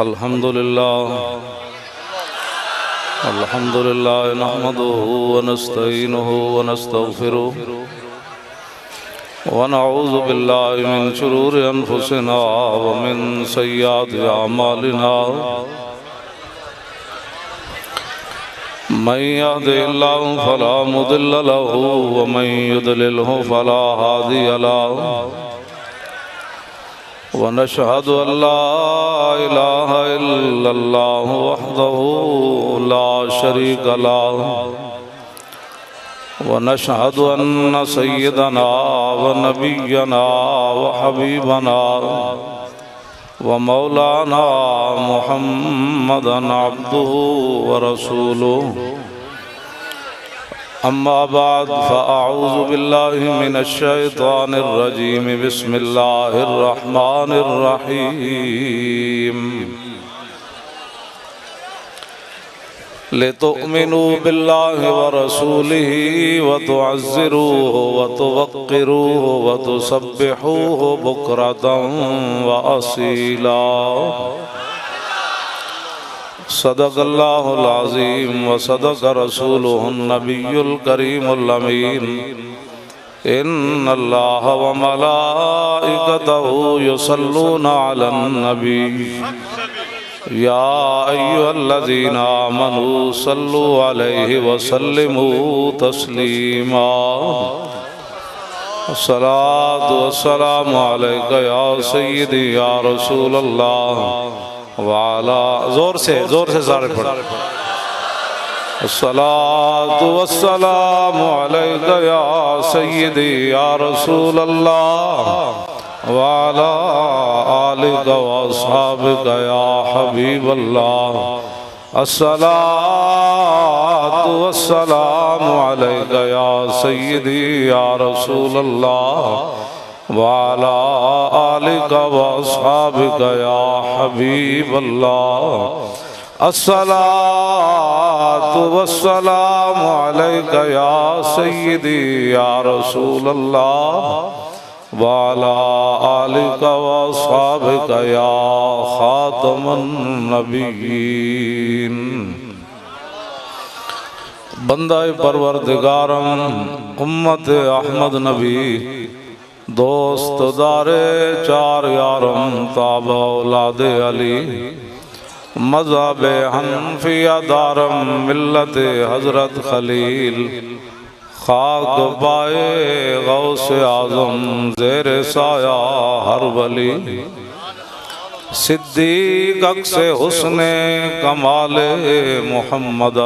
अल्हम्दुलिल्लाह नहमदुहु व नस्तईनुहु व नस्तगफिरुहु व नऊज़ु बिल्लाहि मिन शुरूरि अनफुसिना व मिन सय्यिआति अमालिना मन यहदिहिल्लाहु फला मुदिल्ल लहु व मन युद्लिल्हु फला हादिय लहु वनशहदु अल्ला इलाहा इल्लल्लाह वहदहु ला शरीक लहु वनशहदु अन्न सय्यदना व नबिय्यना व हबीबना व मौलाना मुहम्मदन अब्दुहु व रसूलुहु अम्मा बाद फ़अऊज़ु बिल्लाहि मिनश शैतानिर रजीम बिस्मिल्लाहिर रहमानिर रहीम लितुअ्मिनू बिल्लाहि व रसूलिही व तुअज़्ज़िरूहु व तुवक़्क़िरूहु व तुसब्बिहूहु बुक्रतन व असीला सदक़ल्लाहुल अज़ीम व सदक़ रसूलुहुन नबियुल करीमुल अमीन इन्नल्लाह व मलाइकतहु युसल्लूना अलन नबी या अय्युहल्लज़ीना आमनू सल्लु अलैहि व सल्लिमू तस्लीमा अस्सलातु वस्सलामु अलैका या सय्यदी या रसूलल्लाह वाला जोर से सारे पढ़ अस्सलातु वस्सलामु अलैका या सय्यदी या रसूल अल्लाह वाला आलिका व अस्हाबिका या हबीब अल्लाह अस्सलातु वस्सलामु अलैका या सय्यदी या रसूल अल्लाह वाला आलिका व अस्हाबिका या हबीब अल्लाह अस्सलातु वस्सलामु अलैका या सय्यदी या रसूल अल्लाह वाला आलिका व अस्हाबिका या खातमुन नबिय्यीन। बंदा परवरदिगारम उम्मत अहमद नबी दोस्त दारे चार यारम ताबा औलादे अली मज़हब हनफिया दारम मिल्लत हज़रत खलील खाक पाए गौसे आज़म ज़ेर साया हर वली सिद्दीक़ अक्से हुस्ने कमाले मुहम्मद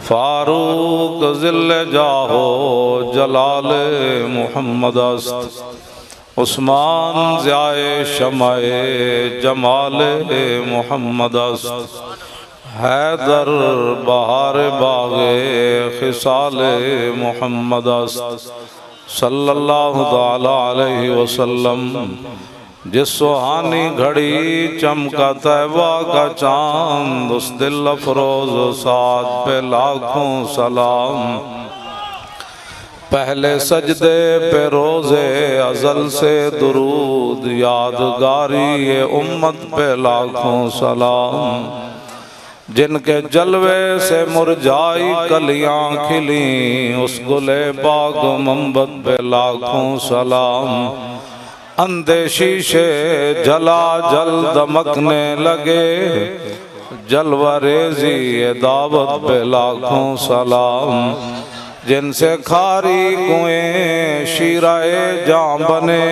फारूक ज़िल्ले जाहो जलाले मुहम्मद उस्मान ज़ियाए शमाए जमाले मुहम्मद हैदर बहार बागे खिसाले मुहम्मद सल्लल्लाहु ताला अलैहि वसल्लम। जिस सुहानी घड़ी चमका तैबा का चांद उस दिल अफरोज साथ पे लाखों सलाम। पहले सजदे पे रोज़े अज़ल से दुरूद यादगारी ये उम्मत पे लाखों सलाम। जिनके जलवे से मुरझाई कलियां खिली उस गुले बाग मंबत पे लाखों सलाम। अंधे शीशे जला जल दमकने लगे जलवा रेजी दावत पे लाखों सलाम। जिनसे खारी कुएं शीराए जां बने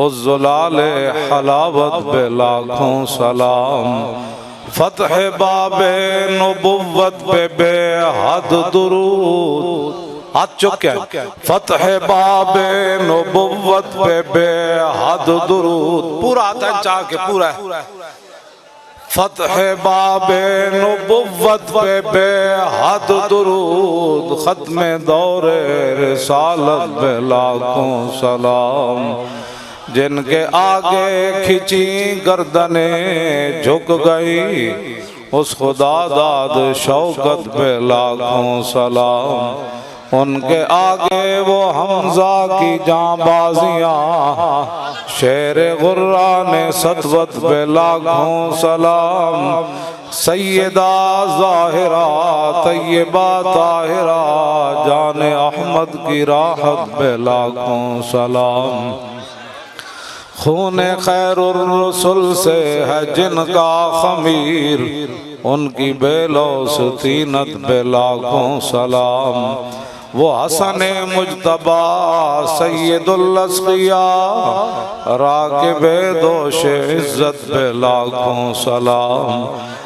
उस जुलाले हलावत पे लाखों सलाम। फतह बाबे नबुव्वत पे बेहद दुरूद हाथ चुके फतह बाबे नबुव्वत पे बेहद दुरूद पूरा आता है चाह के पूरा फतह बाबे नबुव्वत पे बेहद दुरूद खत्म दौरे रिसालत पे लाखों सलाम। जिनके आगे खिंची गर्दने झुक गई उस खुदा दाद शौकत पे लाखों सलाम। उनके आगे वो हमजा की जांबाजियां, शेर गुर्रा ने सतवत पे लाखों सलाम। सैयदा ज़ाहिरा तैयबा ताहिरा, जाने अहमद की राहत पे लाखों सलाम। खूने खैरुर रसूल से है जिनका खमीर, उनकी बेलौस तीनत पे लाखों सलाम। वो हसन मुजतबा सैयदुल अस्किया, राकिबे दोष इज्जत पे लाखों सलाम।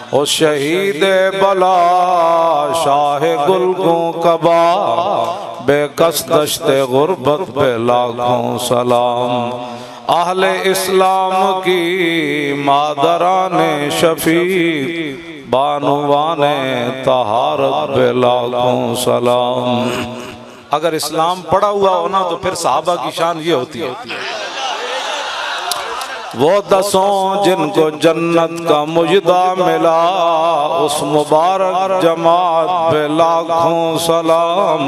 ओ शहीद बला शाह गुलगों कबा, बेकस दश्ते गुर्बत पे लाखों सलाम। अहले इस्लाम की मादराने शफीक, बानुवाने तहारत पे लाखों सलाम। अगर इस्लाम पढ़ा हुआ हो ना तो फिर सहाबा की शान ये होती है। वो दसों जिनको जन्नत का मुजदा मिला, उस मुबारक जमात पे लाखों सलाम।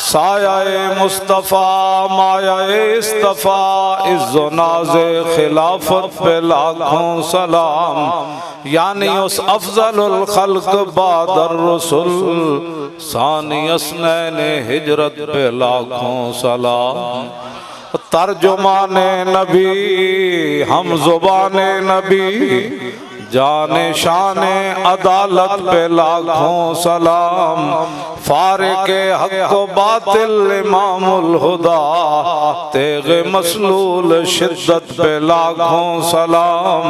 सायाए मुस्तफ़ा मायाए इस्तफ़ा, इज़्ज़ो नाज़े खिलाफत पे लाखों सलाम। यानी उस अफ़ज़लुल खल्क़ बादर रसूल, सानी अस्नैने हिजरत पे लाखों सलाम। तर्जुमाने नबी हम ज़ुबाने नबी, जाने शाने अदालत पे लाखों सलाम। फारिके हक़ व बातिल इमामुल हुदा, तेग़े मसलूल शिद्दत पे लाखों सलाम।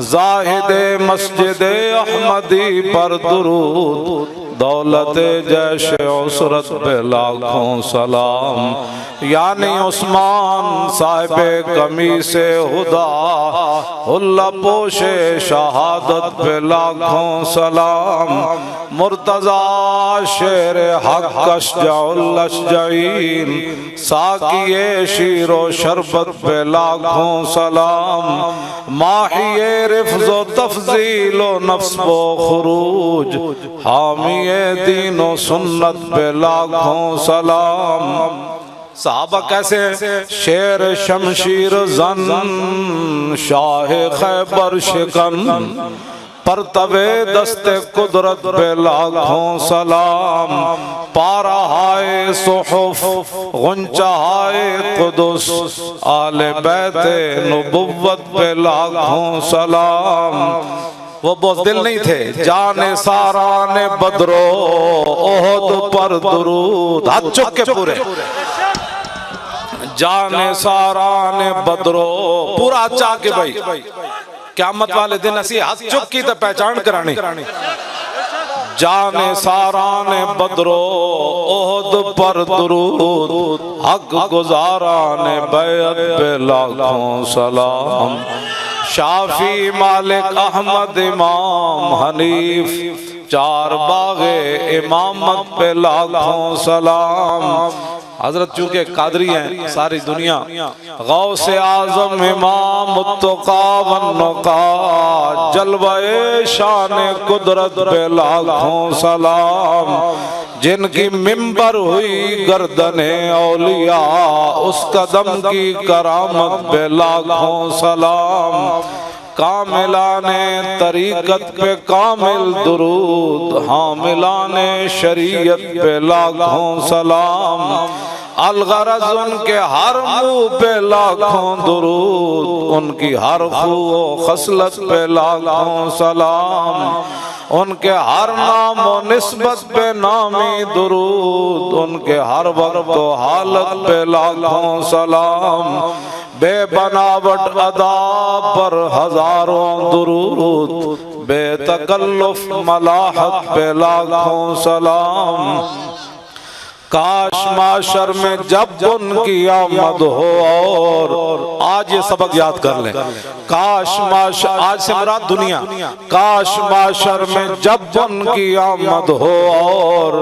ज़ाहिदे मस्जिदे अहमदी पर दुरूद, दौलत जैश उसरत पे लाखों सलाम। यानी उस्मान साहिबे कमीसे हुदा, हुल्ला पोशे शहादत पे लाखों सलाम। मुर्तज़ा शेर हक़ अशजाउल अशजाईन, साकिए शीरो शरबत पे लाखों सलाम। माहिए रिफ़्ज़ो तफ़ज़ीलो नफ्स बो खुरूज, हामिए दीनो सुन्नत पे लाखों सलाम। सहाबा कैसे हैं? शेर शमशीर जन, शाह खैबर शिकन, पर तवे दस्ते कुदरत पे लाखों सलाम। पारा हाय सुहुफ गुंचा हाय कुदुस, आले बैते नबुव्वत पे लाखों सलाम। वो बुज़दिल नहीं थे, जाने सारा ने बदरो ओहद पर दुरूद, हाथ चुक के पूरे। जाने सारा ने बदरो पूरा चाह के भाई, क़यामत वाले दिन असी हाथ चुक की तो पहचान करानी। जाने सारा ने बदरो ओहद पर दुरूद, हक गुजारा ने बैअत पे लाखों सलाम। शाफी मालिक अहमद इमाम हनीफ, चार बागे इमामत पे लाखों सलाम। हजरत चूंकि कादरी हैं सारी दुनिया, गौसे आजम इमाम मुत्तका वन्नुका, जलवाए शान कुदरत पे लाखों सलाम। जिनकी मिंबर हुई गर्दने औलिया, उस कदम की करामत पे लाखों सलाम। कामिलाने तरीकत पे कामिल दुरूद, हामिलाने शरीयत पे लाखों सलाम। अलगरज उनके हर मुँह पे लाखों दुरूद, उनकी हर खूब खसलत पे लाखों सलाम। उनके हर नाम व निस्बत पे नामी दुरूद, उनके हर वक्त व हालत पे लाखों सलाम। बेबनावट अदा पर हजारों दुरूद, बेतकल्लुफ मलाहत पे लाखों सलाम। काश माशर में जब उनकी आमद हो, और आज ये सबक याद कर लें, काश माशर, आज से मुराद दुनिया, काश माशर में जब उनकी आमद हो, और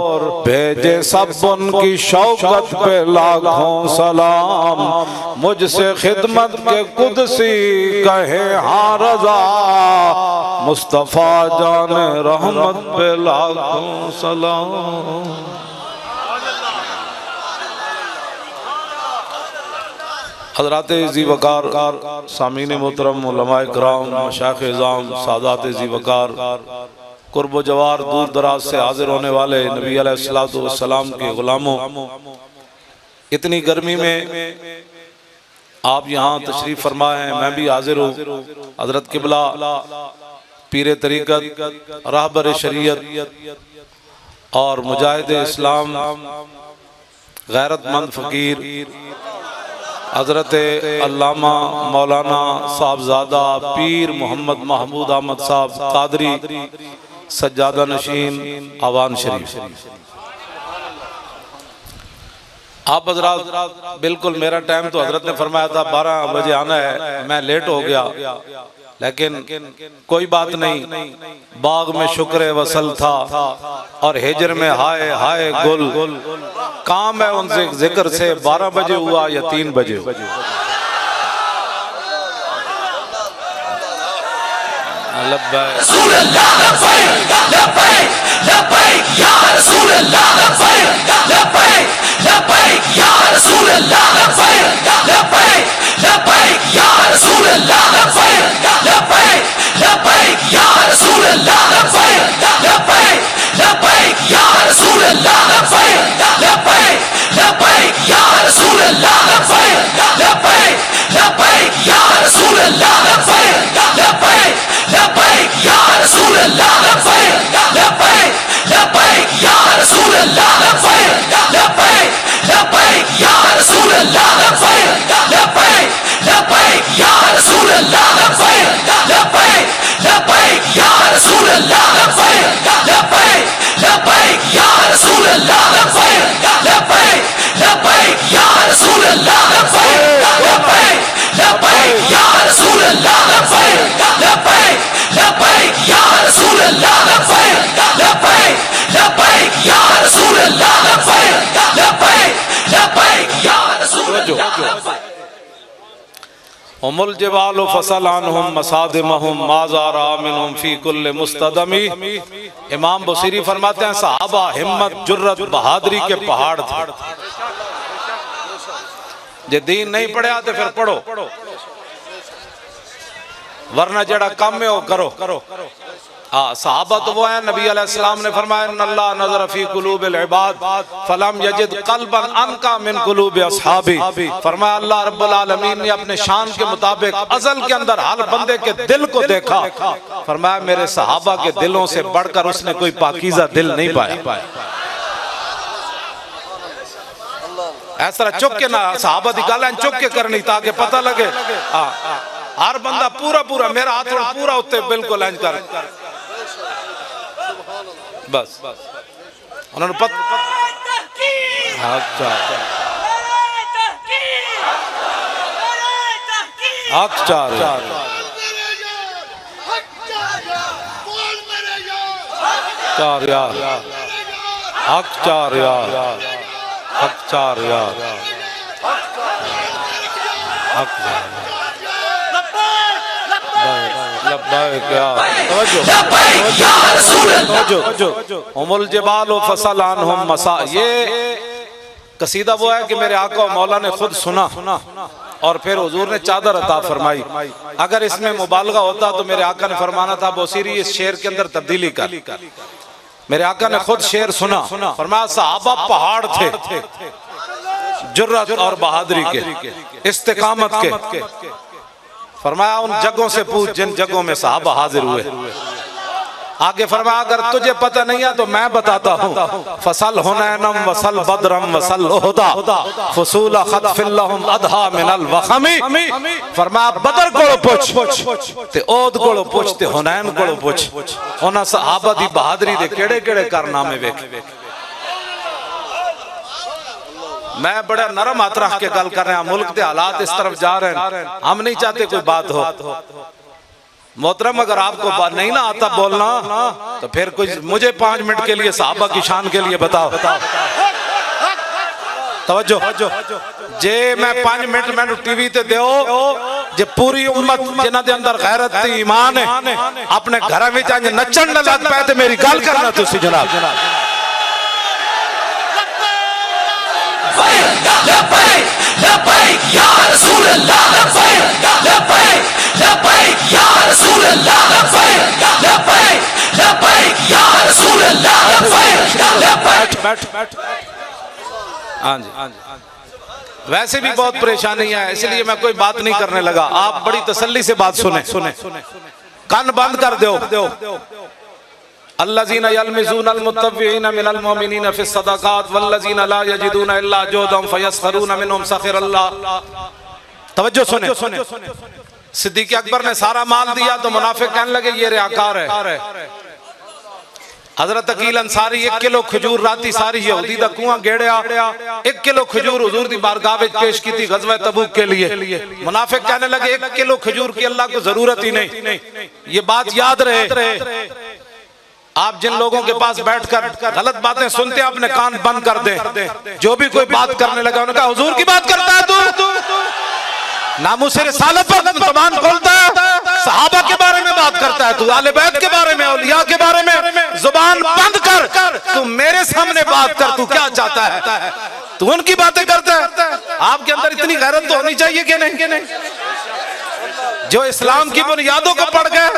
भेजे सब उनकी शौकत पे लाखों सलाम। मुझसे खिदमत के कुदसी कहे हाँ रजा, मुस्तफा जाने रहमत पे लाखों सलाम। हज़रात ज़ी वक़ार, सामीन मोहतरम, उलमाए किराम, मशाइख़ इज़ाम, सादात ज़ी वक़ार, कुर्ब जवार दूर दराज से हाजिर होने वाले नबी अलैहिस्सलातु वस्सलाम के ग़ुलामों, इतनी गर्मी में आप यहाँ तशरीफ़ फरमाए हैं, मैं भी हाजिर हूँ। हज़रत क़िबला पीर तरीक़त, रहबर शरीयत और मुजाहिद इस्लाम, गैरतमंद फ़कीर हज़रत अल्लामा मौलाना साहबज़ादा पीर मोहम्मद महमूद अहमद साहब कादरी सज्जादा नशीन आवान शरीफ। आप हजरात बिल्कुल, मेरा टाइम तो हजरत ने फरमाया था 12 बजे आना है, मैं लेट हो गया, लेकिन कोई बात नहीं। बाग में शुक्र वसल था और हिजर में हाय हाय गुल, काम है उनसे जिक्र से 12 बजे हुआ या 3 बजे हुआ। उमुल जवाल फसलानहुम मसादिमहुम माज़ारा मिनहुम फी कुल्ल मुस्तदमी। इमाम बुसीरी फरमाते हैं सहाबा हिम्मत जुर्रत बहादुरी के पहाड़ थे। जे दीन नहीं पढ़िया तो फिर पढ़ो, वरना जड़ा काम है वो करो। हाँ, सहाबा तो वो है, नबी अलैहिस्सलाम ने फरमाया अल्लाह नज़र फी कुलूबिल इबाद फलम यजिद क़ल्बन अनका मिन कुलूबि अस्हाबी। फरमाया अल्लाह रब्बुल आलमीन ने अपने शान के मुताबिक अज़ल के अंदर हर बंदे के दिल को देखा। फरमाया मेरे सहाबा के दिलों से बढ़कर उसने कोई पाकीज़ा दिल नहीं पाया। ऐसा चुप के ना सहाबा दी गल चुप के करनी ताकि पता लगे। हाँ, हर बंदा पूरा पूरा मेरा हाथ पूरा उत्ते बिल्कुल इंज कर, बस उन्होंने अच्छा अच्छा उमुल जबाल फसलानहुम मसा। ये कसीदा वो है कि मेरे आका मौला ने खुद सुना और फिर हुजूर ने चादर अता फरमाई। अगर इसमें मुबालगा होता तो मेरे आका ने फरमाना था बोसीरी इस शेर के अंदर तब्दीली कर। मेरे आका ने खुद शेर सुना, फरमाया सहाबा पहाड़ थे जुर्रत और बहादुरी के, इस्तिकामत के। फरमाया उन जगहों से पूछ जिन जगहों में सहाबा हाजिर हुए। आगे फरमाया अगर तुझे पता नहीं है तो मैं बताता हूँ। फसल हुनैनम वसल बदरम वसल उहदा फसूल खतफिल्लहुम अदहा मिनल वखमी। फरमाया बदर कोलो पूछ ते ओद कोलो पूछ ते हुनैन कोलो पूछ। उन्हां सहाबा दी बहादुरी दे केड़े केड़े कारनामे वेख। मैं बड़ा नरम हाथ रख के गल कर रहा हूं, मुल्क के हालात इस तरफ जा रहे हैं, हम नहीं चाहते कोई बात हो। मोहतरम अगर आपको बात नहीं ना आता बोलना तो फिर कुछ मुझे 5 मिनट के लिए सहाबा की शान के लिए बताओ। तवज्जो जे मैं 5 मिनट मैंने टीवी ते दो जे पूरी उम्मत जिन्हां दे अंदर गैरत ते ईमान है अपने घर में जाके नचन न लग पाए तो मेरी गल करना तुसी जनाब। हाँ जी, वैसे भी बहुत परेशानी है, इसलिए मैं कोई बात नहीं करने लगा। आप बड़ी तसल्ली से बात सुने, कान बंद कर दो। अल्लज़ीना यल्मिज़ूना अल-मुत्तव्विईना मिनल मुमिनीना फ़िस सदक़ात वल्लज़ीना ला यजिदूना इल्ला जुहदहुम फ़यस्ख़रूना मिनहुम सख़िरल्लाह। तवज्जो सुने। सिद्दीक़ अकबर ने सारा माल दिया तो मुनाफिक कहने लगे ये रियाकार है। हजरत अकील अंसारी 1 किलो खजूर राती सारी यहूदी दा कुआं गेड़िया, 1 किलो खजूर हुजूर दी बारगाह विच पेश की थी गज़वा तबूक के लिए। मुनाफिक कहने लगे 1 किलो खजूर की अल्लाह को जरूरत ही नहीं। ये बात याद रहे, आप जिन लोगों के पास बैठकर गलत बातें सुनते हैं अपने कान बंद कर दें। जो भी कोई बात करने लगा उन्होंने कहा हुजूर की बात करता है तू, नामुस रिसालत पर जुबान खोलता है, सहाबा के बारे में बात करता है तू, आले बैत के बारे में, औलिया के बारे में जुबान बंद कर, तू मेरे सामने बात कर। तू क्या चाहता है? तू उनकी बातें करता है। आपके अंदर इतनी गैरत तो होनी चाहिए कि नहीं? जो इस्लाम की बुनियादों को पढ़ गए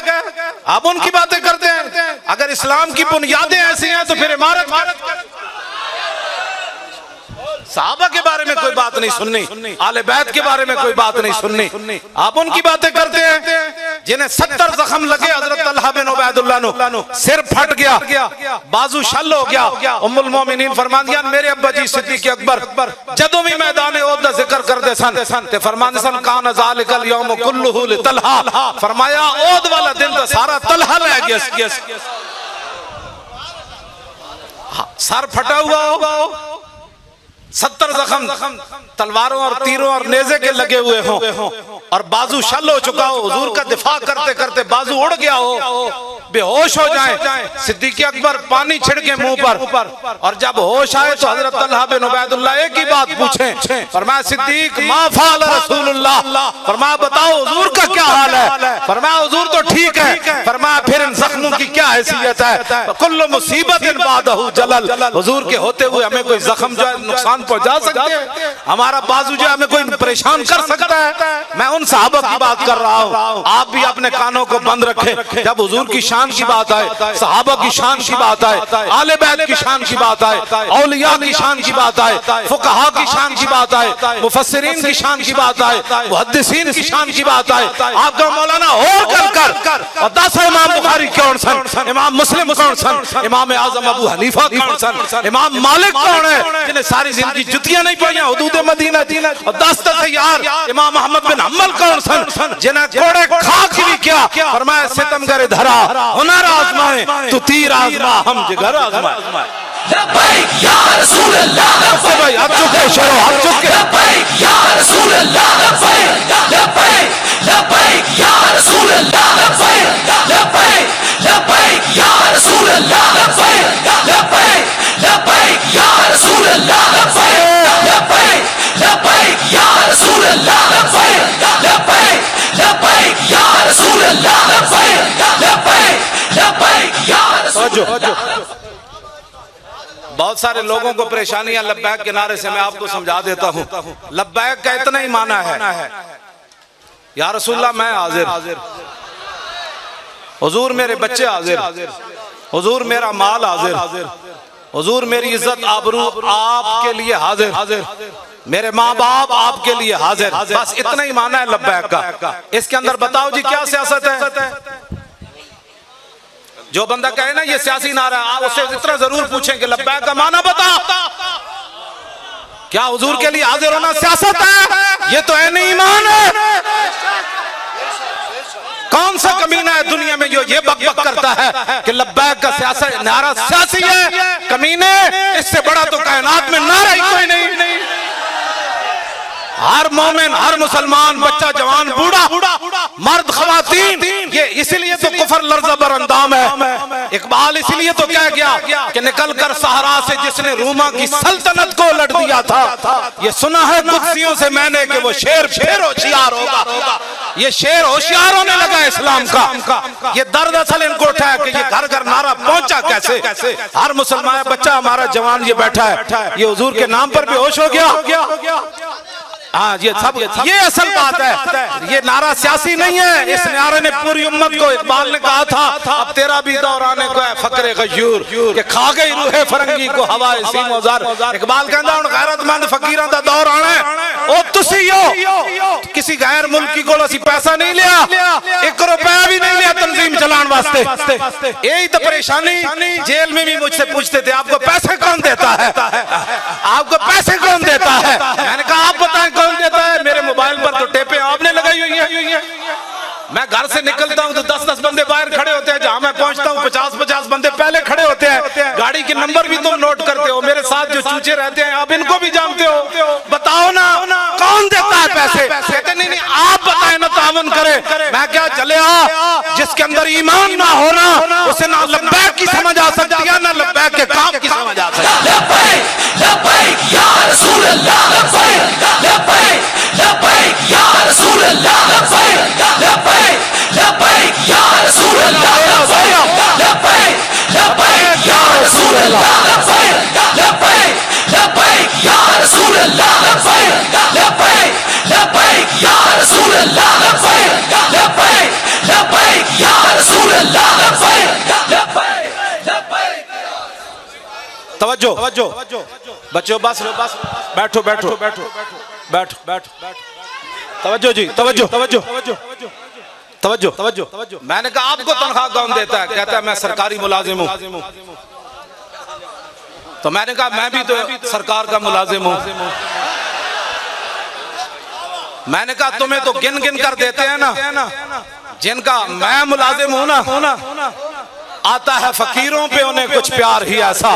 आप उनकी बातें करते हैं। अगर इस्लाम की बुनियादें ऐसी हैं तो फिर इमारत, सहाबा के बारे में कोई बात नहीं सुननी, आले बैत के बारे में कोई बात नहीं सुननी, आप उनकी बातें करते हैं। जिन्हें 70 जख्म लगे, हजरत तलहा बिन उबैदुल्लाह नु सिर फट गया, बाजू शल हो गया। उम्मुल मोमिनीन फरमांदियां मेरे अब्बा जी सिद्दीक़ अकबर जदों भी मैदान ओहद दा जिक्र करदे सन ते फरमांदे सन कान ज़ालिकल यौम कुल्लुहु लितलहा। फरमाया ओहद वाला दिन तो सारा तलहा ले गया। सर फटा हुआ हो, 70 जख्म तलवारों और तीरों और नेज़े के लगे हुए हों और बाजू शल हो चुका हो, हुजूर का दिफा करते करते बाजू उड़ गया हो, बेहोश हो जाए। सिद्दीक़ अकबर पानी छिड़के मुंह पर और जब होश आए तो हजरत तलहा बिन उबैदुल्लाह एक ही बात पूछे। फरमाया सिद्दीक़ मा फ़अल रसूलुल्लाह, फरमाया बताओ हुजूर का क्या हाल है? फरमाया हुजूर तो ठीक है। फरमाया फिर इन जख्मों की क्या हैसियत है? कुल्लु मुसीबतिन बादहु जलल, हुजूर के होते हुए हमें कोई जख्म जो है नुकसान पहुंचा सकते हैं, हमारा बाजू जो हमें कोई परेशान कर सकता है? मैं उन सहाबा की बात कर रहा हूँ। आप भी अपने कानों को बंद रखें। जब हुजूर की शान की बात आए, सहाबा की शान की बात आए, आले बैत की शान की बात आए, औलिया की शान की बात आए, फुकहा की शान की बात आए, मुफस्सिरीन की शान की बात आए, मुहद्दिसीन की शान की बात आए, आपका मौलाना और कर और 10 इमाम बुखारी कौन सन, इमाम मुस्लिम कौन सन, इमाम आजम अबू हनीफा कौन सन, इमाम मालिक कौन है जिन्हें सारी जिंदगी जुतियां नहीं पाई हुदूद मदीना, और 10 यार इमाम अहमद बिन हम्बल कौन सन जिन्हें कोड़े खाक भी क्या। फरमाया सितमगर धरा हुनर आजमाए तू तीर आजमा हम जिगर आजमाए। लब्बैक या रसूल अल्लाह, लब्बैक भाई आप चुके शरो, आप चुके लब्बैक या रसूल अल्लाह, लब्बैक लब्बैक लब्बैक या रसूल अल्लाह, लब्बैक लब्बैक लब्बैक या रसूल अल्लाह, लब्बैक लब्बैक लब्बैक या रसूल अल्लाह, लब्बैक लब्बैक लब्बैक या रसूल अल्लाह, लब्बैक लब्बैक लब्बैक या रसूल अल्लाह, लब्बैक लब्बैक लब्बैक या रसूल अल्लाह। बहुत सारे लोगों को परेशानियां लब्बैक के नारे से, मैं आपको समझा देता हूं। लब्बैक का इतना ही माना है या रसूलल्लाह मैं हाजिर, हुजूर मेरे बच्चे हाजिर, हुजूर मेरा माल हाजिर, हुजूर मेरी इज्जत आबरू आपके लिए हाजिर, मेरे माँ बाप आपके लिए हाजिर। बस इतना ही माना है लब्बैक का। इसके अंदर बताओ जी क्या सियासत है? जो बंदा कहे ना ये सियासी नारा, आप उससे इतना जरूर पूछें कि लब्बैक का माना बता, क्या हुजूर के लिए हाजिर होना सियासत है? ये तो है ईमान है। कौन सा कमीना है दुनिया में जो ये बक बक करता है कि लब्बैक का सियासत नारा सियासी है? कमीने, इससे बड़ा तो कायनात में नारा ही कोई नहीं। हर मोमिन, हर मुसलमान, बच्चा जवान, बूढ़ा, मर्द, खवातीन, ये इसीलिए तो सफर लर्ज़ा बर अंदाम है। इकबाल इसलिए तो कह गया कि निकल कर सहारा से जिसने रूमा की सल्तनत को उलट दिया था, ये सुना है कुत्सियों से मैंने कि वो शेर फिर होशियार होगा। ये शेर होशियार होने लगा इस्लाम का। ये दर्द असल इनको उठा है कि ये घर घर नारा पहुंचा कैसे। हर मुसलमान बच्चा हमारा जवान ये बैठा है, ये हुजूर के नाम पर बेहोश हो गया। हाँ, ये असल बात है। ये नारा सियासी नहीं है, इस नारे ने पूरी उम्मत को, इकबाल ने कहा था अब तेरा भी दौर आने को है फकरे गयूर के खा गई रूहे फरंगी को हवाए सीमोजार। इकबाल कहता हूं गैरतमंद फकीरां दा दौर आना है। ओ तुसी हो किसी गैर मुल्की को असी पैसा नहीं लिया, 1 रुपया भी नहीं लिया तंजीम चलाने वास्ते। यही तो परेशानी। जेल में भी मुझसे पूछते थे आपको पैसे कौन देता है, आपको पैसे कौन देता है। मैंने कहा आप बताएं कौन देता है। मेरे मोबाइल पर तो टेपें आपने लगाई हुई है। मैं घर से निकलता हूं तो 10-10 बंदे बाहर खड़े होते हैं, जहां मैं पहुंचता हूं 50-50 बंदे पहले खड़े होते हैं। गाड़ी के नंबर भी तुम नोट करते हो। मेरे साथ जो चूचे रहते हैं आप इनको भी जानते हो। बताओ ना कौन देता है पैसे। कहते नहीं आप बताएं ना, तावन करे। मैं क्या चले जिसके अंदर ईमान ना होना उसे ना लब्बैक की समझ आ सकती है, ना लब्बैक के काम की समझ आ सकती है। लब्बैक लब्बैक या रसूल अल्लाह, लब्बैक लब्बैक लब्बैक या रसूल अल्लाह, लब्बैक लब्बैक लब्बैक या रसूल अल्लाह, लब्बैक लब्बैक लब्बैक या रसूल अल्लाह, लब्बैक लब्बैक लब्बैक या रसूल अल्लाह, लब्बैक लब्बैक लब्बैक या रसूल अल्लाह, लब्बैक लब्बैक लब्बैक या रसूल अल्लाह, लब्बैक लब्बैक लब्बैक। तवज्जो बच्चों, बस बैठो बैठो बैठो बैठो बैठो। तवज्जो जी, तवज्जो तवज्जो तवज्जो तवज्जो। मैंने कहा आपको तनख्वाह कौन देता है। कहता है मैं सरकारी मुलाजिम हूं। तो मैंने कहा मैं भी तो सरकार का मुलाजिम हूं। मैंने कहा तुम्हें तो गिन गिन कर देते हैं ना, जिनका मैं मुलाजिम हूं ना, आता है फकीरों पे उन्हें कुछ प्यार ही ऐसा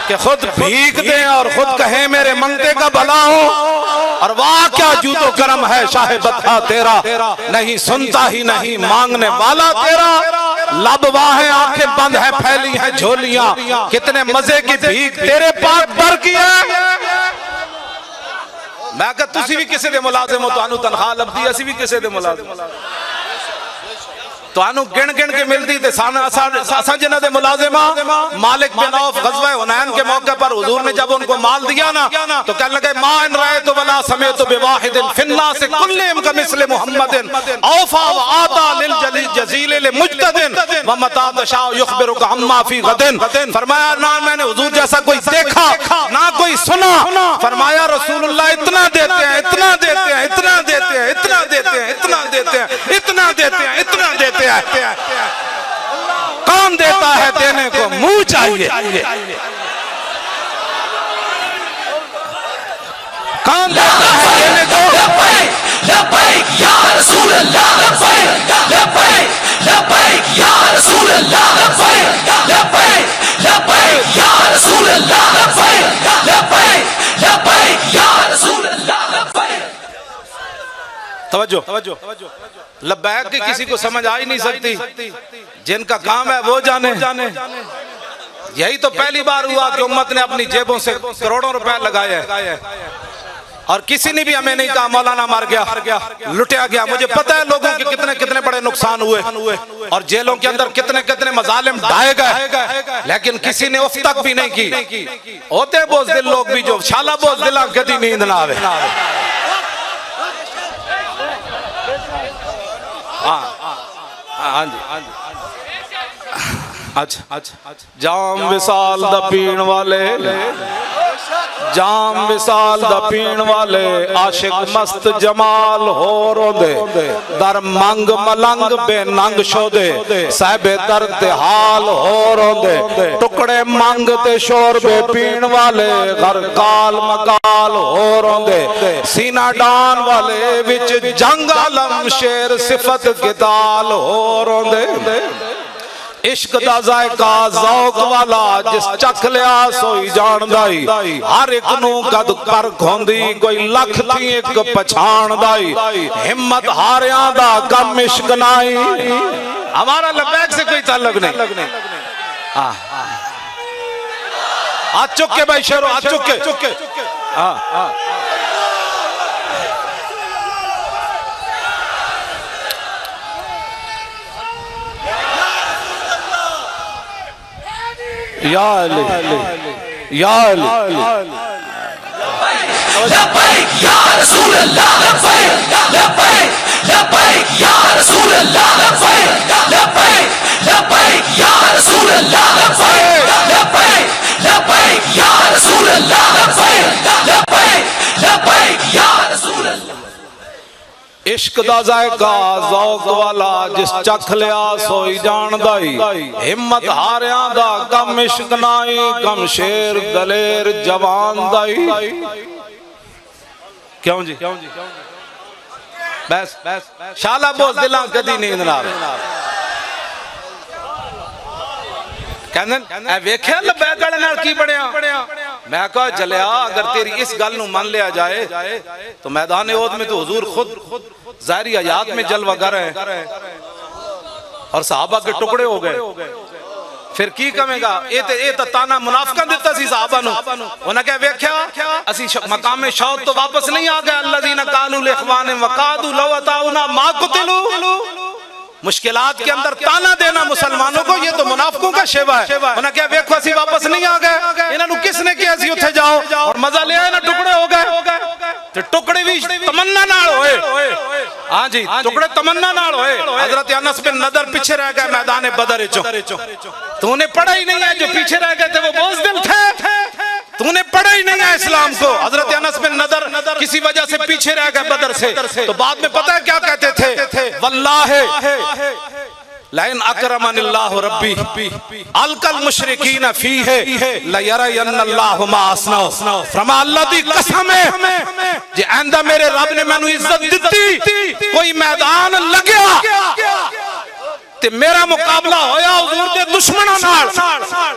कि खुद भीख दें और खुद कहें मेरे मंगते का भला हो। और वाह क्या जूतो करम है शाहे बता तेरा, नहीं सुनता ही नहीं मांगने वाला तेरा। लब वाहें आंखें बंद है फैली है झोलियां, कितने मजे की भीख तेरे पास भर की है। मैं कहा तुसी भी किसी दे मुलाजिम हो, तुहानू तनख्वाह लभदी, असी भी किसी दे मुलाजिम। तो गिन गिन के मिलती थे जिन्हों दे मुलाजिमा। मालिक बिन औफ गज़वा हुनैन के मौके पर हुजूर ने जब उनको माल दिया ना, तो कहने लगे मा इन रायतु वला समेतु बिवाहिदिन फिन्नास कुल्लिहिम कमिस्ल मुहम्मदिन औफा व आता लिल जज़ील लिमुज्तदिन व मता तशा युखबिरुका अम्मा फी गदिन। फरमाया ना मैंने हुजूर जैसा कोई देखा ना कोई सुना। फरमाया रसूलुल्लाह इतना देते हैं, इतना देते हैं, इतना देते हैं, इतना देते हैं, इतना देते हैं, इतना देते हैं, इतना देते हैं। कौन देता है देने को मुंह चाहिए। कौन देता है देने को। लब्बैक या रसूल अल्लाह, लब्बैक लब्बैक या रसूल अल्लाह, लब्बैक लब्बैक या रसूल अल्लाह, लब्बैक लब्बैक या रसूल अल्लाह। तवज्जो लब्बैक की किसी को समझ आ ही नहीं सकती, जिनका काम है वो जाने। यही तो पहली बार हुआ कि उम्मत ने अपनी जेबों से करोड़ों रुपए लगाए और किसी ने भी हमें नहीं कहा मौलाना मर गया, लुटिया गया। मुझे पता है लोगों के कितने कितने बड़े नुकसान हुए और जेलों के अंदर कितने कितने मजालिम ढाए गए, लेकिन किसी ने उफ तक भी नहीं की। होते बोझदिल लोग भी जो शाला बोझदिला कदी नींद ना आवे। हाँ जी अच्छा जाम विसाल दा पीण वाले, जाम विसाल दा पीण वाले आशिक मस्त जमाल हो रोंदे दर मंग मलंग बेनंग शोदे साहिबे दर ते हाल हो रोंदे टुकड़े मंग ते शोर बे पीण वाले घर काल मकाल हो रोंदे सीना डान वाले विच जंग आलम शेर सिफत गिदाल हो रोंदे इश्क दा जायका ज़ौक़ वाला जिस चख लिया सोई जानदा ही हर एक नू कद पर खोंदी कोई लख थी एक पछाणदा ही हिम्मत हारियां दा कम इश्क नाई। हमारा लबैक से कोई ताल्लुक नहीं। आ चुके भाई शेरो आ चुके। या अली या अली लब्बैक या रसूल अल्लाह लब्बैक लब्बैक लब्बैक या रसूल अल्लाह लब्बैक लब्बैक लब्बैक या रसूल अल्लाह लब्बैक लब्बैक लब्बैक या रसूल अल्लाह लब्बैक लब्बैक लब्बैक या रसूल अल्लाह। इश्क दा जायका ज़ौक़ वाला जिस चख लिया सोई जानदा ही हिम्मत हारियां दा कम इश्क नाई कम शेर दलेर जवान दा ही। क्यों जी बस शाला बोस दिलां कदी नींद ना कहंदे वेख्या लबैक वाले नाल की बनया। मैं कहा जलिया अगर तेरी इस गल नू मान लिया जाए तो मैदान ओद में तो हुजूर खुद ज़ाहिरी हयात में जलवागर है और सहाबा के टुकड़े हो गए। फिर की कहेगा ये तो ताना मुनाफिकां दिता सी सहाबा नू। उन्हें क्या वेख्या असी मकाम शौक तो वापस नहीं आ गए। अल्लज़ीना कालू लिइख्वानिहिम वक़ादू लौ अताउना मा कुतिलू। मुश्किलात के अंदर ताना देना मुसलमानों को ये तो मुनाफिकों का शेवा है। उन्हें क्या वेखो असी वापस नहीं आ गए। इन्होंने किसने किया सी उथे जाओ और मजा ले आए ना टुकड़े हो गए ते टुकड़े भी तमन्ना नाल होए। हां जी टुकड़े तमन्ना नाल होए। हजरत अनस बिन नदर पीछे रह गए मैदान बदर चो। तूने पढ़ा ही नहीं है जो पीछे रह गए थे वो बुज़दिल थे। तूने पढ़ा ही नहीं है इस्लाम को। हजरत अनस बिन नदर किसी वजह से पीछे रह गए बदर से तो बाद में पता है क्या कहते थे वल्लाहि लाइन अकरमनिल्लाहु रब्बी अलकल मुशरिकीन फीहे लयरयन्नल्लाहु मा असनौ। फरमा अल्लाह दी कसम है जे आंदा मेरे रब ने मैनू इज्जत दिती कोई मैदान लगया ते मेरा मुकाबला होया हुजूर दे दुश्मनां नाल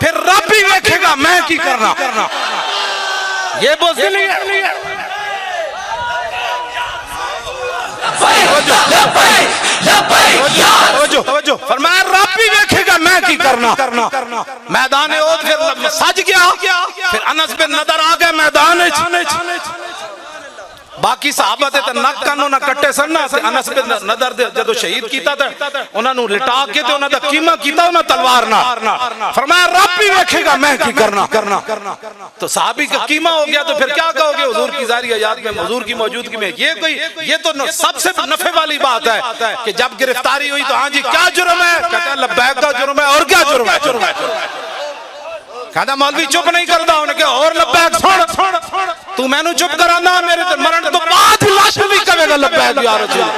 फिर रब ही वेखेगा मैं की करना। ये बुज़दिली है। फरमाया रब भी देखेगा मैं की करना। मैदान ओद फिर सज गया। फिर अनस बिन नदर आ गए मैदान। बाकी सहाबा ते नक कानों ना कट्टे सन ना अनस बिन नदर दे जदों शहीद कीता ते उन्हां नू लिटा के ते उन्हां दा कीमा कीता उन्हां तलवार नाल। फरमाया रब भी देखेगा मैं की करना। तो सहाबी का कीमा हो गया तो फिर क्या कहोगे हुजूर की ज़ाहिरी हयात में हुजूर की मौजूदगी में। ये तो सबसे नफे वाली बात है कि जब गिरफ्तारी हुई तो हाँ जी क्या जुर्म है। कहता है लब्बैक का जुर्म है और क्या जुर्म है। कहता मौलवी चुप नहीं करता उन्हें क्या और लब्बैक सुन तू मैनू चुप कराना मेरे तो मरण तो बाद लाश भी कहेगा लब्बैक या रसूल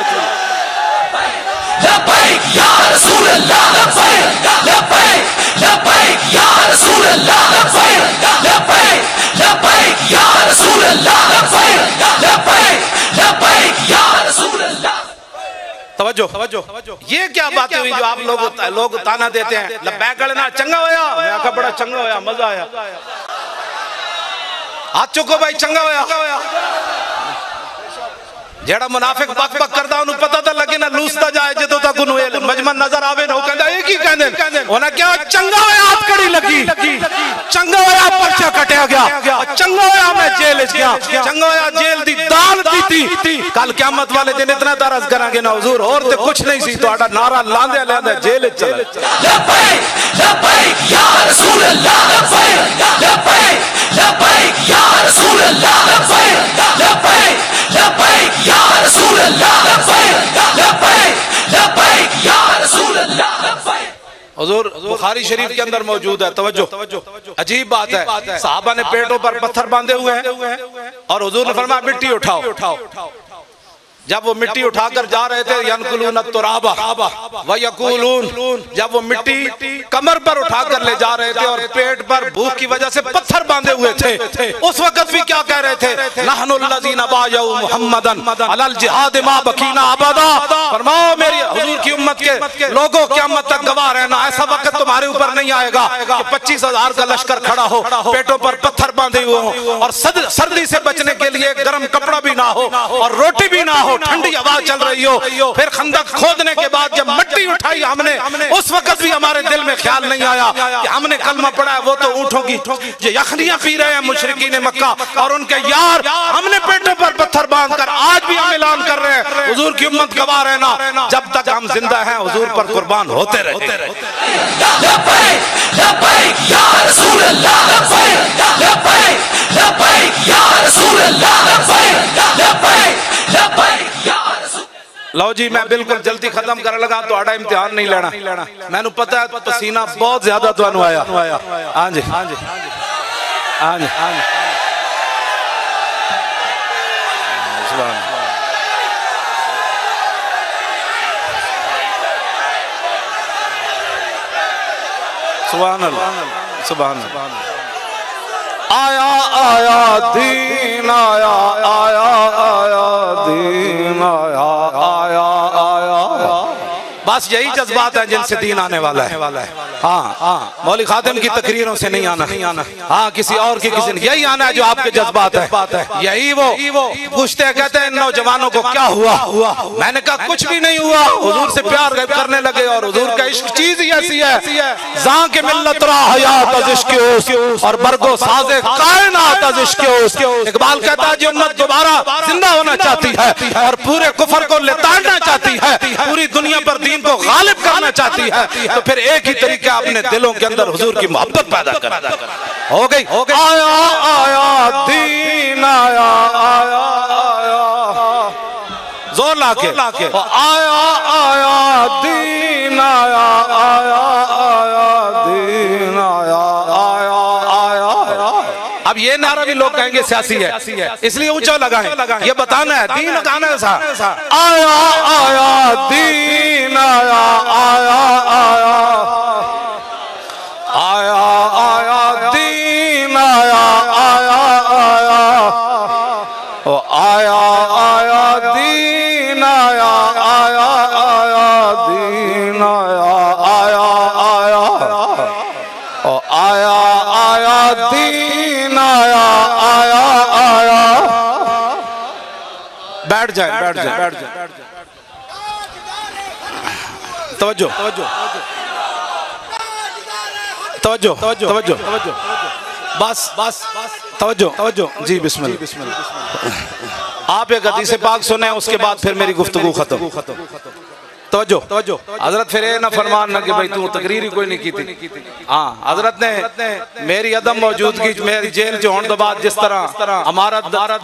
लब्बैक या रसूल अल्लाह लब्बैक लब्बैक लब्बैक या रसूल अल्लाह लब्बैक लब्बैक लब्बैक या रसूल अल्लाह लब्बैक लब्बैक लब्बैक या रसूल अल्लाह। तवज्जो ये क्या बातें हुई जो आप लोग ताना देते हैं लब्बैक वाले ना चंगा होया। मैं आखा बड़ा चंगा होया मजा आया। हाथ चुको भाई चंगा होया। जेड़ा मुनाफिक बक बक करदा उन्हें पता तो लगे ना लूसता जाए जदों तक उन्हें मजमा नजर आवे ना कहंदा एक ही कहंदे उन्हें क्या चंगा होया हाथ कड़ी लगी चंगा होया पर्चा कटिया गया चंगा होया मैं जेल च गया चंगा होया जेल दी दाल पीती। कल क़यामत वाले दिन इतना तरस करांगे ना हुजूर और ते कुछ नहीं सी तुहाडा नारा लांदे लांदे जेल च चले। लब्बैक लब्बैक या रसूल अल्लाह लब्बैक लब्बैक लब्बैक या रसूल अल्लाह लब्बैक लब्बैक लब्बैक या रसूल अल्लाह लब्बैक लब्बैक लब्बैक या रसूल अल्लाह लब्बैक। हुजूर बुखारी शरीफ के अंदर मौजूद है। तवज्जो अजीब बात है सहाबा ने पेटों पर पत्थर बांधे हुए हैं और हुजूर ने फरमाया मिट्टी उठाओ। जब वो मिट्टी उठाकर जा रहे थे यनकुलून तुराबा व यकूलून, जब वो मिट्टी कमर पर उठाकर ले जा रहे थे और पेट पर भूख की वजह से पत्थर बांधे हुए थे, उस वक्त भी क्या कह रहे थे, नहनुल्लज़ीना बायऊ मुहम्मदन अलल जिहाद मा बकीना अबदा। फरमाओ मेरी हुजूर की उम्मत के लोगों, क़यामत तक गवाह रहना, ऐसा वक्त तुम्हारे ऊपर नहीं आएगा कि 25,000 का लश्कर खड़ा हो, पेटों पर पत्थर बांधे हुए हो और सर्दी से बचने के लिए गर्म कपड़ा भी ना हो और रोटी भी ना हो, ठंडी हवा चल रही हो। फिर खंदक खोदने के बाद जब मिट्टी उठाई हमने, उस वक्त भी हमारे दिल में ख्याल नहीं आया कि हमने कलमा पढ़ा है, वो तो ऊँटों की जो यखनियां पी रहे हैं मुशरिकीन मक्का और उनके यार, हमने पेटों पर पत्थर बांधकर आज भी हम ऐलान कर रहे हैं हुजूर की उम्मत गवाह रहना, जब तक हम जिंदा हैं हुजूर पर कुर्बान होते रहते। लब्बैक लब्बैक या रसूल अल्लाह, लब्बैक लब्बैक लब्बैक या रसूल अल्लाह, लब्बैक लब्बैक लब्बैक या रसूल। लो जी, मैं बिल्कुल जल्दी खत्म करने लगा, तो आड़ा इम्तिहान नहीं लेना, मैंने पता है पसीना बहुत ज्यादा तो आया। हाँ जी हाँ जी हाँ जी हाँ जी, सुभान अल्लाह सुभान अल्लाह। आया आया दीन आया, आया आया दीन आया, आया आया। बस यही जज्बात है जिनसे दीन आने वाला है। हाँ हाँ, मौलवी खातिम की तकरीरों से नहीं आना, हाँ किसी और की किसी, यही आना है जो आपके जज्बात है। यही वो पूछते हैं, कहते हैं नौजवानों को क्या हुआ, मैंने कहा कुछ भी नहीं हुआ, हुजूर से प्यार करने लगे और हुजूर का इश्क चीज ही ऐसी है, जां के मिल्लत रा हयात अज इश्क और बरगो साजे कायनात अज इश्क। इकबाल कहता है जो उम्मत दोबारा जिंदा होना चाहती है और पूरे कुफर को लेताड़ना चाहती है, पूरी दुनिया पर दीन को गालिब करना चाहती है, तो फिर एक ही तरीका अपने दिलों के अंदर हुजूर की मोहब्बत पैदा कर। हो गई आया आया दीन आया, आया आया जोर लाके आया आया दीन आया, आया आया दीन आया, आया आया। अब ये नारा भी लोग कहेंगे सियासी है, इसलिए ऊंचा लगाएं, ये बताना है दीन गाना ऐसा, आया आया दीन आया, आया आया आया आया दीन आया, आया आया ओ आया आया दीन आया, आया आया दीन आया, आया आया ओ आया आया दीन आया, आया आया। बैठ जाए। तवज्जो बस तवज्जो जी, बिस्मिल्लाह। आप एक हदीस पाक सुने, उसके बाद फिर मेरी गुफ्तगू खत्म। तवज्जो हजरत फिर ना फरमान ना कि भाई तू तकरीर ही कोई नहीं की थी। हाँ, हजरत ने मेरी अदम मौजूदगी, मेरी जेल जो होने के बाद जिस तरह हमारा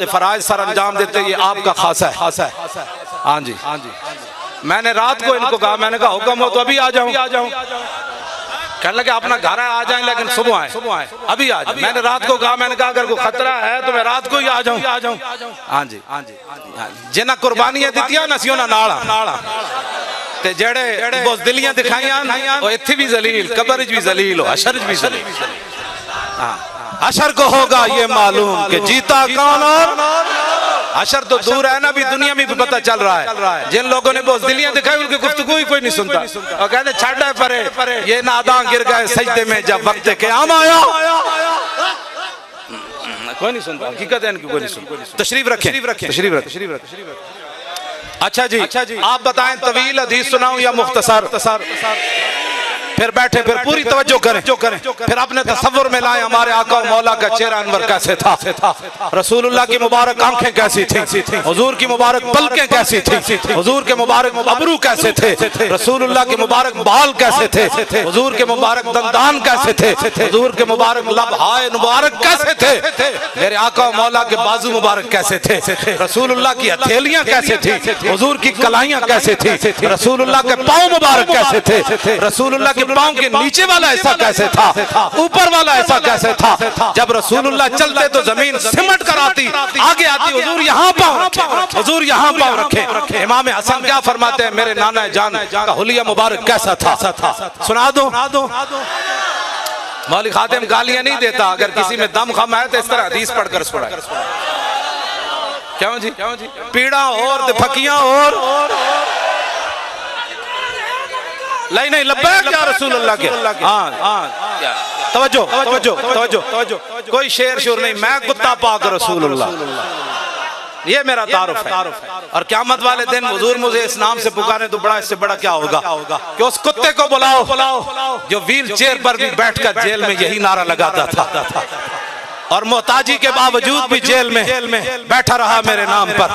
फराइज सर अंजाम देते, ये आपका खासा है। हाँ जी, मैंने रात को इनको कहा, मैंने कहा हुक्म हो तो अभी आ जाऊं। कहने लगे अपना घर है, आ जाएं, लेकिन सुबह आए, अभी आ जाए। मैंने रात को कहा, मैंने कहा अगर कोई खतरा है तो मैं रात को ही आ जाऊं। हाँ जी, जिन्हें कुर्बानियां दित्तियां ना सियों नाला ते जेड़े बुज़दिलियां दिखाइयां, वो इत्थे भी जलील, कब्र भी जलील, हशर भी जलील। हाँ, हशर को होगा ये मालूम कि जीता कौन और हशर तो दूर है ना, भी दुनिया में भी पता चल रहा है। जिन लोगों ने बुज़दिलियां दिखाई उनकी गुफ्तगू ही कोई नहीं सुनता और कहते छाड़ा परे ये नादान गिर गए सजदे में जब वक्त क़याम आया। कोई नहीं सुनता, हकीकत है इनकी कोई नहीं सुनता। तशरीफ रखें। अच्छा जी, आप बताएं तवील हदीस सुनाऊं या मुख्तसर? फिर बैठे, फिर पूरी तवज्जो करें, फिर अपने तसव्वुर में लाएं हमारे आका और मौला का चेहरा अनवर कैसे था, रसूलुल्लाह की मुबारक आंखें कैसी थी, हुजूर की मुबारक पलकें कैसी थी, हुजूर के मुबारक अबरू कैसे थे, रसूलुल्लाह के मुबारक बाल कैसे थे, हुजूर के मुबारक दंदान कैसे थे, हुजूर के मुबारक लबहाए मुबारक कैसे थे, मेरे आका और मौला के बाजू मुबारक कैसे थे, रसूलुल्लाह की हथेलियां कैसे थी, हुजूर की कलाइयां कैसे थी, रसूलुल्लाह के पाँव मुबारक कैसे थे, रसूलुल्लाह के पांव के नीचे वाला ऐसा कैसे था, ऊपर वाला ऐसा कैसे था। जब रसूलुल्लाह चलते तो जमीन सिमट कर आती, आगे आती, हुजूर यहाँ पांव रखे, हुजूर यहाँ पांव रखे। इमाम हसन क्या फरमाते हैं, मेरे नाना जान का हुलिया मुबारक कैसा था, सुना दो। मौलवी खातिम गालियां नहीं देता, अगर किसी में दम खम है तो इस तरह हदीस पढ़कर सुनाए। क्यों जी, पीड़ा और फकियां और नहीं लब्बैक या रसूलुल्लाह के। हाँ तवज्जो, कोई शेर शोर नहीं, मैं कुत्ता पाक रसूलुल्लाह, ये मेरा तारुफ है। और क़यामत वाले दिन हुजूर मुझे इस नाम से पुकारे तो बड़ा, इससे बड़ा क्या होगा कि उस कुत्ते को बुलाओ जो व्हील चेयर पर भी बैठकर जेल में यही नारा लगाता था और मोहताजी के बावजूद भी जेल में बैठा रहा मेरे नाम पर।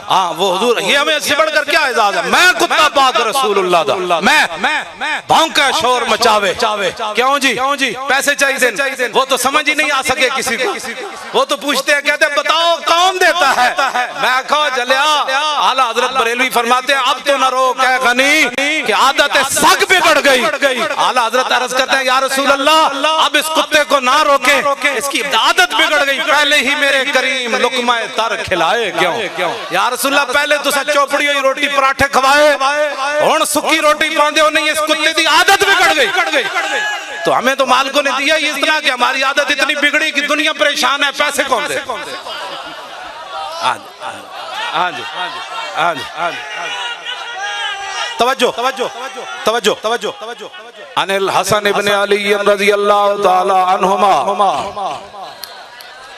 हाँ वो हुजूर, ये हमें इससे बढ़कर क्या एजाज है, मैं कुत्ता पाक रसूलुल्लाह दा, मैं भौंके शोर मचावे। क्यों जी, पैसे चाहिए, वो तो समझ ही नहीं आ सके किसी को, वो तो पूछते हैं, कहते हैं बताओ कौन देता है। मैं कहो जलिया, आला हजरत बरेलवी फरमाते हैं अब तो न रो कह गनी कि आदत सग बिगड़ गई। आला हजरत अर्ज करते हैं या रसूल अल्लाह अब इस कुत्ते को ना रोके, इसकी आदत बिगड़ गई, पहले ही मेरे करीम लुकमाए तर खिलाए। क्यों या रसूल अल्लाह, पहले तो सब चौपड़ी हुई रोटी पराठे खवाए, हुण सुक्की रोटी पांदे हो, नहीं इस कुत्ते की आदत बिगड़ गई। तो हमें तो मालिकों ने दिया इस तरह की, हमारी आदत इतनी बिगड़ी कि दुनिया परेशान है, पैसे कौन दे। हाँ जी, तवज्जो। अनिल हसन इब्ने अली रज़ियल्लाहु ताला अन्हुमा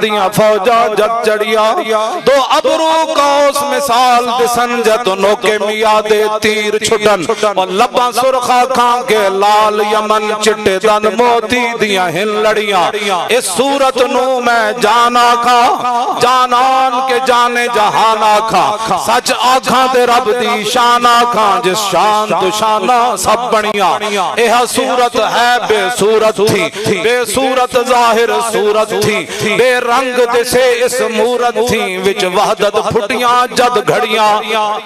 दिया फौजा जग चढ़िया दो अबरू का उस मिसाल दिसन जतनों के मियादे तीर छुटन और लब्बा सुरखा खां के लाल यमन चिट्टे दन मोती दिया हिन लड़ियां इस सूरत नू मैं जाना खा जानान के जाने जहाना खा सच आखा ते रब दी शाना खा जिस शान तो शाना सब बनिया यह सूरत है बेसूरत थी बेसूरत जाहिर सूरत थी बेरंग दिसे इस मूरत थी विच वहदत फुटियां जद घड़ियां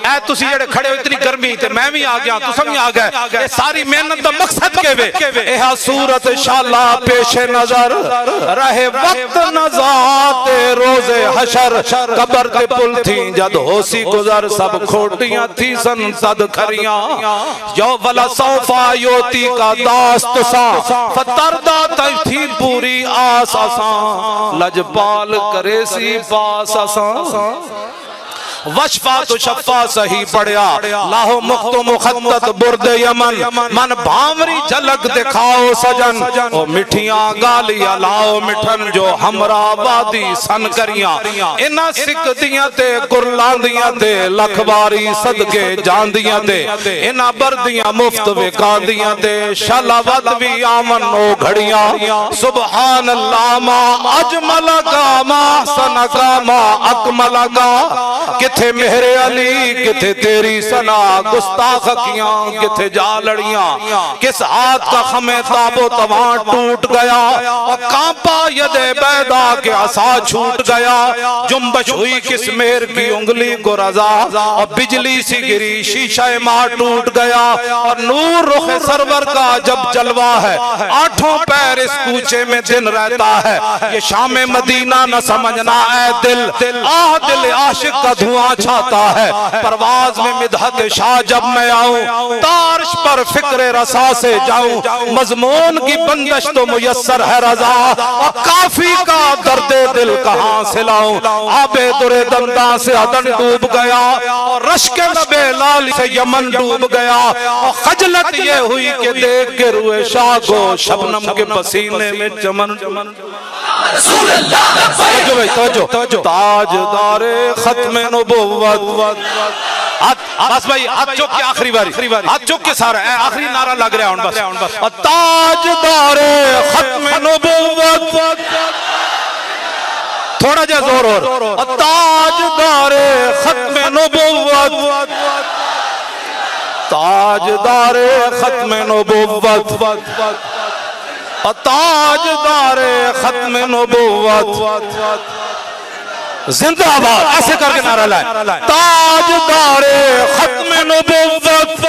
ऐ तुसी जेड़े खड़े हो इतनी गर्मी ते मैं भी आ गया तुम भी आ गए ये सारी मेहनत दा मकसद के वे यह सूरत शाला पेश नजर रहे वक्त नजात रोजे हशर कब्र ते पुल थी जद होसी गुजर सब खोटियां थी सन सद खरियां यो वला सौफा योती का दास्त सा फतरदा थी पूरी आस आसा लजपाल करे सी पास आसा वशफा तो शफा सही पढ़िया लाहो मुख्तो मुखद्दत बुर्दे यमन मन भावरी झलक दिखाओ सजन ओ मिठियां गालियां लाओ मिठन जो हमरा वादी सन करियां इना सिक दियां ते कुरलांदियां ते लखबारी सदके जांदियां ते इना बरदियां मुफ्त विकांदियां ते शलावत भी आमन ओ घड़ियां सुभान अल्लाह मा अजमल का मा सन का मा अकमल का किथे मेरे अली किथे तेरी सना गुस्ताख कियां किथे जा लड़ियां किस हाथ का खमे ताबो तवा टूट गया और कांपा यदे बैदा के आसा छूट गया जुम्बश हुई किस मेहर की उंगली को रजा और बिजली सी गिरी शीशा मां टूट गया और नूर रुख सरवर का जब जलवा है आठों पैर इस कूचे में दिन रहता है ये शाम मदीना न समझना ऐ दिल आह दिल आशिक का धुआं छाता है परवाज में मिदहत शाह जब मैं आऊं तारिश पर फिक्र रसा से जाऊं मजमून की बंदिश तो मुयस्सर है रजा और काफी का दर्दे दिल कहां से लाऊं आबे दुरे दंदा से अदन डूब गया और रश्क नबे लाल से यमन डूब गया और खजलत ये हुई कि देख के रुए शाह को शबनम के पसीने में चमन ताजदारे खत्मे नबुव्वत बस भाई हाथ चौक के आखिरी बारी हाथ चौक के सारा आखिरी नारा लग रहा है बस ताजदारे खत्मे नबुव्वत थोड़ा जा जोर और ताजदारे खत्मे नबुव्वत ताजदारे खत्मे नबुव्वत ताजदारे खत्मे नबुव्वत जिंदाबाद ऐसे करके नारा लाए ताजदारे खत्मे नबुव्वत